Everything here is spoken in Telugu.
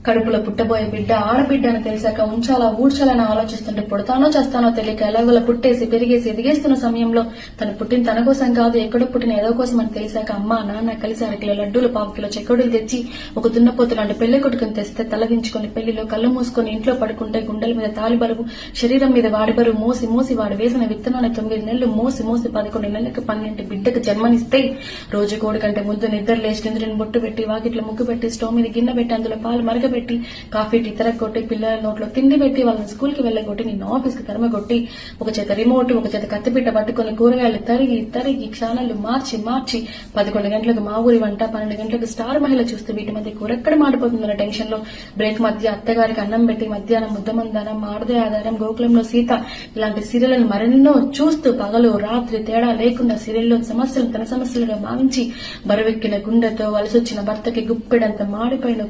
కడుపులో పుట్టబోయే బిడ్డ ఆడబిడ్డ అని తెలిసాక ఉంచాలా ఊడ్చాలని ఆలోచిస్తుంటే పుడతానో చేస్తానో తెలియక ఎలాగోలా పుట్టేసి పెరిగేసి ఎదిగేస్తున్న సమయంలో తను పుట్టిన తన కోసం కాదు ఎక్కడో పుట్టిన ఏదో కోసం అని తెలిసాక అమ్మ నాన్న కలిసి 1 కిలో లడ్డూలు 1/2 కిలో చెక్కడులు తెచ్చి ఒక దున్నపోతు లాంటి పెళ్లి కొట్టుకుని తెస్తే తలదించుకుని పెళ్లిలో కళ్ళు మూసుకొని ఇంట్లో పడుకుంటే గుండెల మీద తాలి బరువు శరీరం మీద వాడి బరువు మోసి మోసి వాడు వేసిన విత్తనాన్ని 9 నెలలు మోసి మోసి 11 నెలలకు 12 బిడ్డకు జన్మనిస్తే రోజు కోడి కంటే ముందు నిద్ర లేచి చంద్రుని బొట్టు పెట్టి వాకిట్లో ముగ్గు పెట్టి స్టవ్ మీద గిన్నె పెట్టి అందులో పాలు మరగబెట్టి కాఫీ టీ తిరగొట్టి పిల్లల నోట్లో తిండి పెట్టి వాళ్ళని స్కూల్ కి వెళ్ళగొట్టి నిన్న ఆఫీస్ కి తరమగొట్టి ఒక చేత రిమోట్ ఒక చేత కత్తిపీట పట్టుకుని కూరగాయలు తరిగి ఛానళ్లు మార్చి 11 గంటలకు మా ఊరి వంట 12 గంటలకు స్టార్ మహిళ చూస్తూ వీటి మధ్య కూరెక్కడ మాడిపోతుందన్న టెన్షన్ లో బ్రేక్ మధ్య అత్తగారికి అన్నం పెట్టి మధ్యాహ్నం ముద్దమందానం మాడదే ఆధారం గోకులంలో సీత ఇలాంటి సీరియళ్లను మరెన్నో చూస్తూ పగలు రాత్రి తేడా లేకుండా సీరియల్లో సమస్యలు తన సమస్యలుగా భావించి బరువెక్కిన గుండెతో వలసొచ్చిన భర్తకి గుప్పెడంత మాడిపోయిన